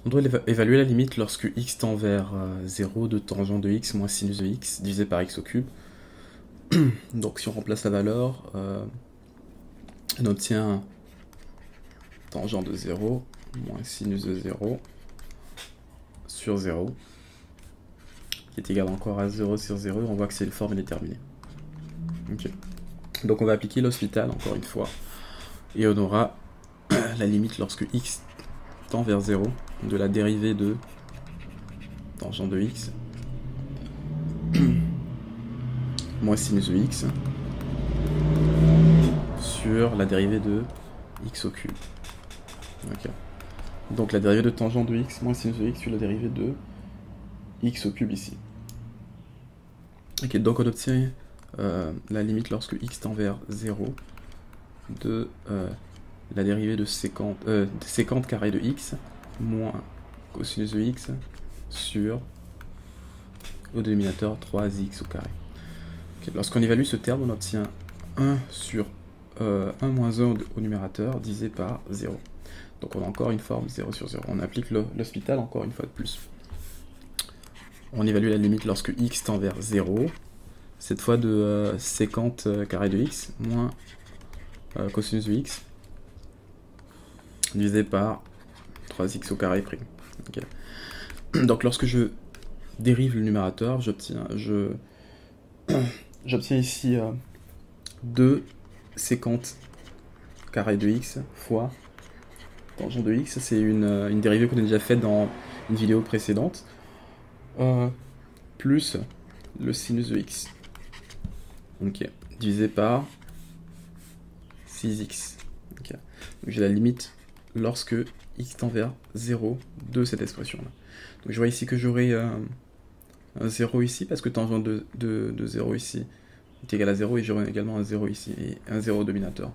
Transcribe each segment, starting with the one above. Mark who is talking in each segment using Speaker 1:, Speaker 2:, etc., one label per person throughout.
Speaker 1: On doit évaluer la limite lorsque x tend vers 0 de tangent de x moins sinus de x divisé par x au cube. Donc si on remplace la valeur, on obtient tangent de 0 moins sinus de 0 sur 0, qui est égal encore à 0 sur 0, on voit que c'est une forme indéterminée. Okay. Donc on va appliquer l'hospital encore une fois, et on aura la limite lorsque x tend vers 0 de la dérivée de tangent de x moins sinus de x sur la dérivée de x au cube. Okay. Donc la dérivée de tangent de x moins sinus de x sur la dérivée de x au cube ici. Ok, donc on obtient la limite lorsque x tend vers 0 de la dérivée de sécante carré de x moins cosinus de x sur au dénominateur 3x au carré. Okay, lorsqu'on évalue ce terme, on obtient 1 sur 1 moins 1 au numérateur divisé par 0. Donc on a encore une forme 0 sur 0. On applique l'hospital encore une fois de plus. On évalue la limite lorsque x tend vers 0, cette fois de sécante carré de x moins cosinus de x divisé par 3x au carré prime. Okay. Donc lorsque je dérive le numérateur, j'obtiens ici 2 sécante carré de x fois tangent de x. C'est une dérivée qu'on a déjà faite dans une vidéo précédente, plus le sinus de x, okay, divisé par 6x. Okay. Donc j'ai la limite lorsque x tend vers 0 de cette expression-là. Donc je vois ici que j'aurai un 0 ici, parce que tangent de 0 ici est égal à 0, et j'aurai également un 0 ici, et un 0 au dominateur.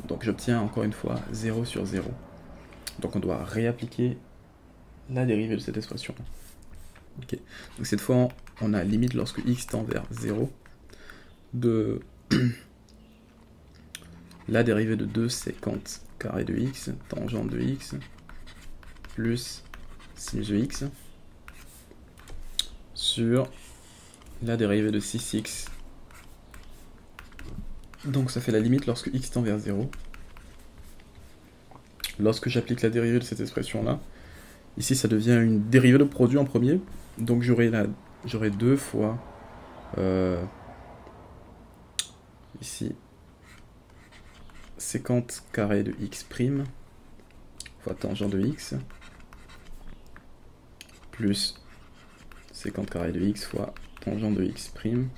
Speaker 1: Donc j'obtiens encore une fois 0 sur 0. Donc on doit réappliquer la dérivée de cette expression-là. Okay. Donc cette fois, on a limite lorsque x tend vers 0 de la dérivée de 2 sécante carré de x, tangente de x, plus sinus de x, sur la dérivée de 6x. Donc ça fait la limite lorsque x tend vers 0. Lorsque j'applique la dérivée de cette expression-là, ici ça devient une dérivée de produit en premier, donc j'aurai 2 fois ici sécante carré de x prime fois tangent de x plus sécante carré de x fois tangent de x prime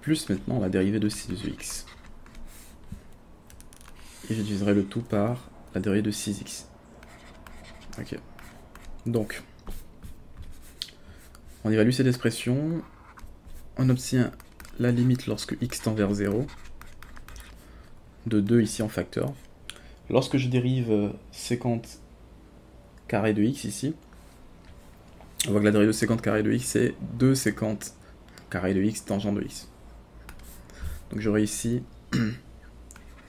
Speaker 1: plus maintenant la dérivée de sinus de x. Et je diviserai le tout par la dérivée de 6x. Ok. Donc, on évalue cette expression, on obtient la limite lorsque x tend vers 0, de 2 ici en facteur. Lorsque je dérive sécante carré de x ici, on voit que la dérivée de sécante carré de x c'est 2 sécante carré de x tangent de x. Donc j'aurai ici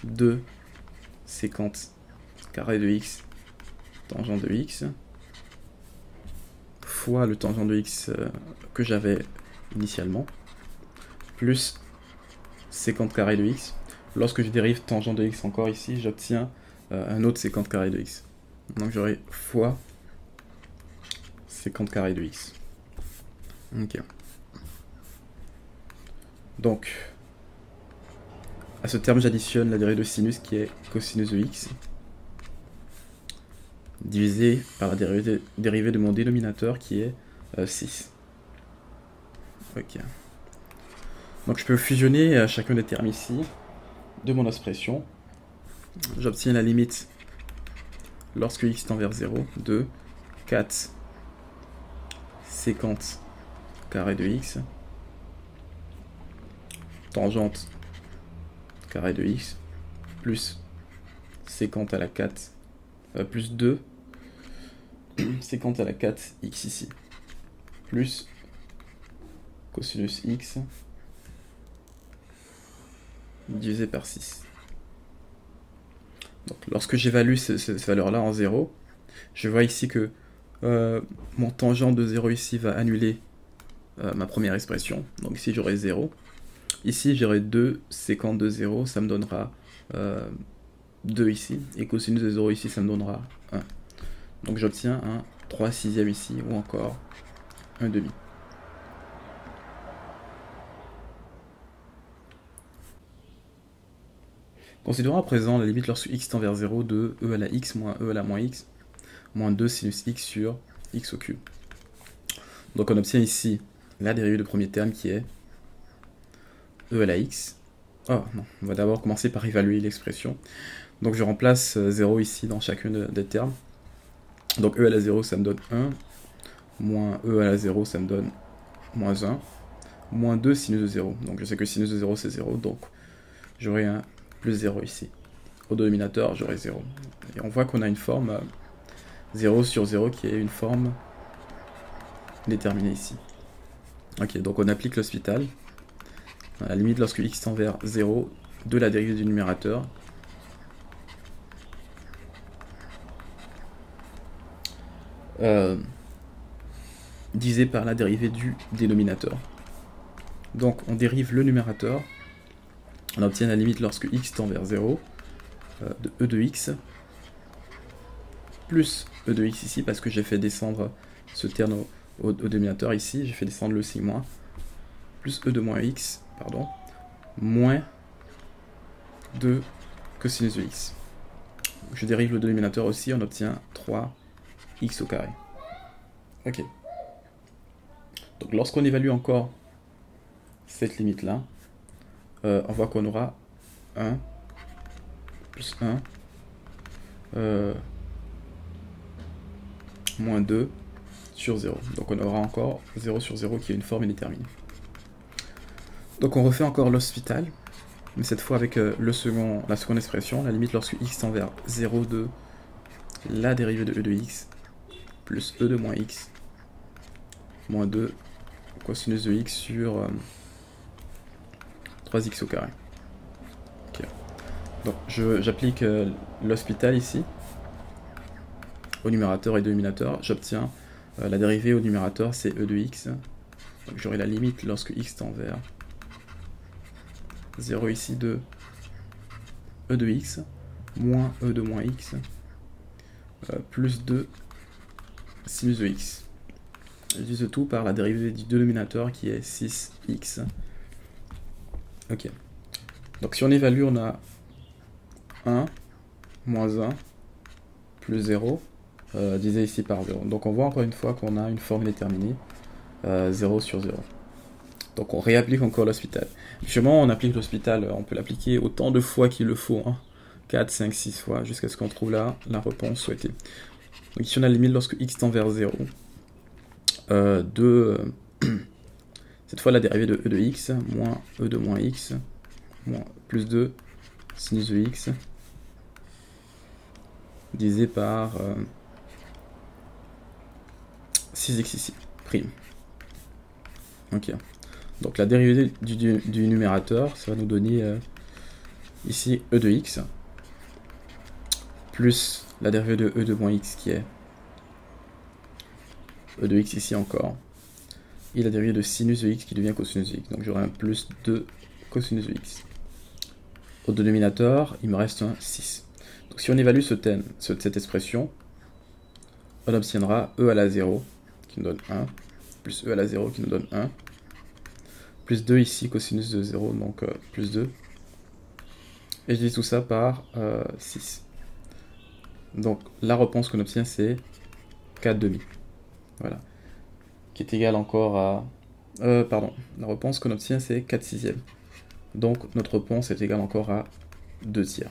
Speaker 1: 2 sécante carré de x tangent de x fois le tangent de x que j'avais initialement, plus sécante carré de x. Lorsque je dérive tangent de x encore ici, j'obtiens un autre sécante carré de x. Donc j'aurai fois sécante carré de x. Ok. Donc, à ce terme, j'additionne la dérivée de sinus qui est cosinus de x, divisé par la dérivée de mon dénominateur qui est 6. Ok. Donc je peux fusionner chacun des termes ici de mon expression. J'obtiens la limite lorsque x tend vers 0 de 4 sécante carré de x tangente carré de x plus sécante à la 4 plus 2 sécante à la 4 x ici plus cosinus x divisé par 6. Donc, lorsque j'évalue cette valeur-là en 0, je vois ici que mon tangent de 0 ici va annuler ma première expression. Donc ici j'aurai 0. Ici j'aurai 2 séquentes de 0, ça me donnera 2 ici. Et cosinus de 0 ici, ça me donnera 1. Donc j'obtiens un 3/6 ici, ou encore un demi. Considérons à présent la limite lorsque x tend vers 0 de e à la x moins e à la moins x moins 2 sinus x sur x au cube. Donc on obtient ici la dérivée du premier terme qui est e à la x. Oh non, on va d'abord commencer par évaluer l'expression. Donc je remplace 0 ici dans chacun des termes. Donc e à la 0 ça me donne 1, moins e à la 0 ça me donne moins 1, moins 2 sinus de 0. Donc je sais que sinus de 0 c'est 0, donc j'aurai un plus 0 ici. Au dénominateur j'aurai 0. Et on voit qu'on a une forme 0 sur 0 qui est une forme déterminée ici. Ok, donc on applique l'hospital. À la limite lorsque x tend vers 0 de la dérivée du numérateur divisé par la dérivée du dénominateur. Donc on dérive le numérateur, on obtient la limite lorsque x tend vers 0 de e de x plus e de x ici, parce que j'ai fait descendre ce terme au dénominateur ici, j'ai fait descendre le sigma, plus e de moins x, pardon, moins 2 cosinus de x. Je dérive le dénominateur aussi, on obtient 3x au carré. Ok. Donc lorsqu'on évalue encore cette limite-là, on voit qu'on aura 1 plus 1 moins 2 sur 0. Donc on aura encore 0 sur 0 qui est une forme indéterminée. Donc on refait encore l'hospital, mais cette fois avec la seconde expression, la limite lorsque x tend vers 0 de la dérivée de e de x plus e de moins x moins 2 cosinus de x sur 3x au carré. Okay. Donc j'applique l'hospital ici au numérateur et dénominateur, j'obtiens la dérivée au numérateur, c'est e de x. Donc j'aurai la limite lorsque x tend vers 0 ici de e de x moins e de moins x plus 2 sinus de x. Je divise tout par la dérivée du dénominateur qui est 6x. Ok. Donc si on évalue, on a 1, moins 1, plus 0, divisé ici par 0. Donc on voit encore une fois qu'on a une forme déterminée, 0 sur 0. Donc on réapplique encore l'hospital. Justement, on applique l'hospital, on peut l'appliquer autant de fois qu'il le faut, hein. 4, 5, 6 fois, jusqu'à ce qu'on trouve là la réponse souhaitée. Donc ici on a la limite lorsque x tend vers 0. Cette fois la dérivée de e de x, moins e de moins x, moins plus 2 sinus de x, divisé par 6x ici, prime. Ok. Donc la dérivée du numérateur, ça va nous donner ici e de x, plus la dérivée de e de moins x qui est e de x ici encore, et la dérivée de sinus de x qui devient cosinus de x. Donc j'aurai un plus 2 cosinus de x. Au dénominateur, il me reste un 6. Donc si on évalue cette expression, on obtiendra e à la 0 qui nous donne 1, plus e à la 0 qui nous donne 1, plus 2 ici, cosinus de 0, donc plus 2. Et je divise tout ça par 6. Donc la réponse qu'on obtient, c'est 4 demi. Voilà. Qui est égal encore à... la réponse qu'on obtient, c'est 4 sixièmes. Donc notre réponse est égale encore à 2 tiers.